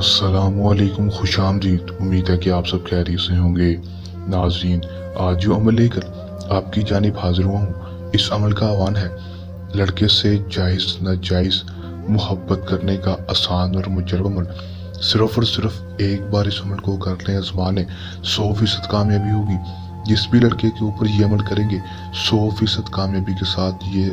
अस्सलाम वालेकुम, खुश आमदीद। उम्मीद है कि आप सब खैरियत से होंगे। नाज़रीन, आज जो अमल लेकर आपकी जानिब हाजिर हुआ हूँ, इस अमल का आह्वान है लड़के से जायज़ नाजायज़ मोहब्बत करने का आसान और मुजर्रब अमल। सिर्फ़ और सिर्फ एक बार इस अमल को कर लें, आज़मा लें, 100% कामयाबी होगी। जिस भी लड़के के ऊपर ये अमल करेंगे, 100% कामयाबी के साथ ये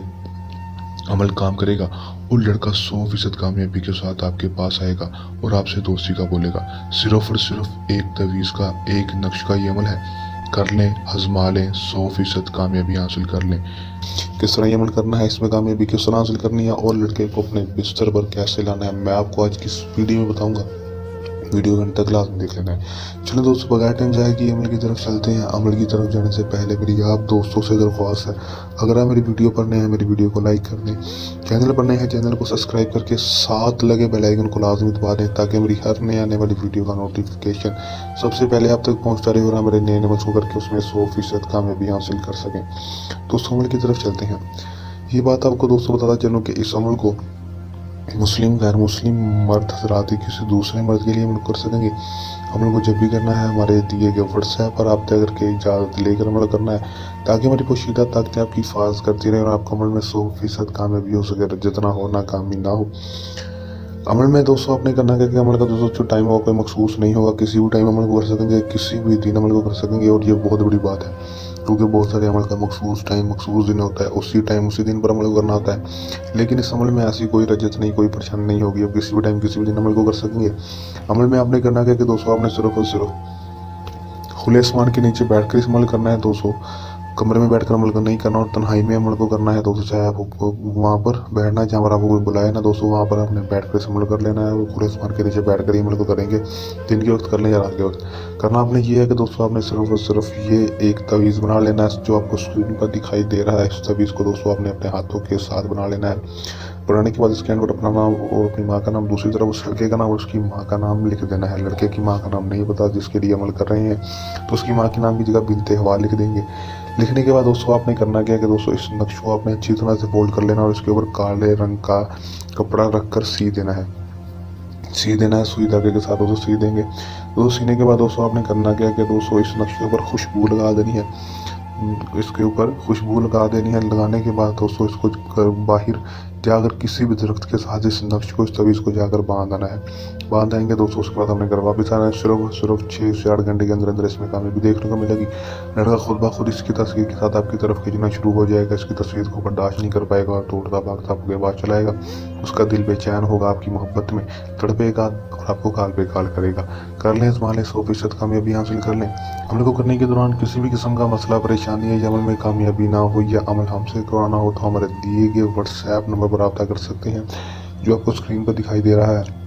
अमल काम करेगा और लड़का 100% कामयाबी के साथ आपके पास आएगा और आपसे दोस्ती का बोलेगा। सिर्फ और सिर्फ एक तवीज़ का, एक नक्श का ये अमल है। कर लें, आजमा लें, 100% कामयाबी हासिल कर लें। किस तरह ये अमल करना है, इसमें कामयाबी किस तरह हासिल करनी है और लड़के को अपने बिस्तर पर कैसे लाना है, मैं आपको आज किस वीडियो में बताऊँगा। वीडियो घंटे तक लाजमी देख लेना है। चलो दोस्तों, बगैर टाइम जाए कि अमल की तरफ चलते हैं। अमल की तरफ जाने से पहले मेरी आप दोस्तों से दरख्वास्त है, अगर आप मेरी वीडियो पर नए हैं, मेरी वीडियो को लाइक कर दें। चैनल पर नए हैं, चैनल को सब्सक्राइब करके साथ लगे बेल आइकन को लाजमी दबा दें, ताकि मेरी हर नए आने वाली वीडियो का नोटिफिकेशन सबसे पहले आप तक पहुँचता रहे और मेरे नए नमल को करके उसमें 100% कामयाबी हासिल कर सकें। दोस्तों, अमल की तरफ चलते हैं। ये बात आपको दोस्तों बताता चलूँ कि इस अमल को मुस्लिम गैर मुस्लिम मर्द हजरात ही किसी दूसरे मर्द के लिए अमल कर सकेंगे। अमल को जब भी करना है, हमारे दिए गए व्हाट्सएप पर आप तय करके इजाज़त लेकर अमल करना है, ताकि हमारी पोशीदा ताकतें आपकी हिफाजत करती रहे और आपको अमल में 100% कामयाबी हो सके, जितना हो नाकामी ना हो। अमल में दोस्तों आपने करना है कि अमल का दोस्तों जो टाइम होगा कोई मखसूस नहीं होगा, किसी भी टाइम अमल को कर सकेंगे, किसी भी दिन अमल को कर सकेंगे। और ये बहुत बड़ी बात है, क्योंकि बहुत सारे अमल का मखसूस टाइम मखसूस दिन होता है, उसी टाइम उसी दिन पर अमल करना होता है। लेकिन इस अमल में ऐसी कोई रजत नहीं, कोई परेशानी नहीं होगी। अब किसी भी टाइम किसी भी दिन अमल को कर सकेंगे। अमल में आपने करना है कि दोस्तों आपने सिर्फ और सिर्फ खुले आसमान के नीचे बैठ कर इस अमल करना है। दोस्तों, कमरे में बैठकर अमल को नहीं करना और तन्हाई में अमल को करना है। दोस्तों, चाहे आपको वहाँ पर बैठना है जहाँ पर आपको कोई बुलाए ना, दोस्तों वहाँ पर आपने बैठ कर अमल कर लेना है। और खुले आसमान के नीचे बैठ कर ही अमल को करेंगे। दिन के वक्त कर लें या रात के वक्त करना आपने ये है कि दोस्तों आपने सिर्फ और सिर्फ ये एक तवीज़ बना लेना है, जो आपको स्क्रीन पर दिखाई दे रहा है। इस तवीज़ को दोस्तों आपने अपने हाथों के साथ बना लेना है। बनाने के बाद इसके अंदर अपना नाम और अपनी माँ का नाम, दूसरी तरफ उस लड़के का नाम और उसकी माँ का नाम लिख देना है। लड़के की माँ का नाम नहीं पता जिसके लिए अमल कर रहे हैं, तो उसकी माँ के नाम की जगह बिनते हवा लिख देंगे। लिखने के बाद दोस्तों आपने करना क्या है कि दोस्तों इस नक्श को आपने अच्छी तरह से फोल्ड कर लेना और इसके ऊपर काले रंग का कपड़ा रख कर सी देना है। सी देना है, सुई धागे के साथ दोस्तों सी देंगे। दोस्तों, सीने के बाद दोस्तों आपने करना क्या है कि दोस्तों इस नक्श के ऊपर खुशबू लगा देनी है। इसके ऊपर खुशबू लगा देनी है। लगाने के बाद दोस्तों इसको बाहर जाकर किसी भी दरख्त के साथ इस नक्श को, इस तवीज़ को जाकर बांधना है। बांध आएंगे दोस्तों, उसके बाद हमने घर वापस आना है। सिर्फ 6 से 8 घंटे के अंदर अंदर इसमें कामयाबी देखने को मिलेगी। लड़का खुद ब खुद इसकी तस्वीर के साथ आपकी तरफ खींचना शुरू हो जाएगा। इसकी तस्वीर को बर्दाश्त नहीं कर पाएगा और तोड़ता भागता आपके पास चलाएगा। उसका दिल बेचैन होगा, आपकी मोहब्बत में तड़पेगा और आपको गाल पे गाल करेगा। कर लें, इस माले 100% कामयाबी हासिल कर लें। अमल को करने के दौरान किसी भी किस्म का मसला, परेशानी है या अमल में कामयाबी ना हो या अमल हमसे करवाना हो, तो हमारे दिए गए व्हाट्सएप नंबर पर रब्ता कर सकते हैं, जो आपको स्क्रीन पर दिखाई दे रहा है।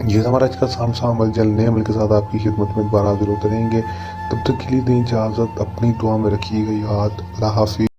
ये हमारा आज का सामसा अमल। जल्द नए अमल के साथ आपकी खिदमत में दोबारा हाजिर होते रहेंगे। तब तक के लिए दें इजाज़त, अपनी दुआ में रखिएगा याद। अल्लाह हाफिज़।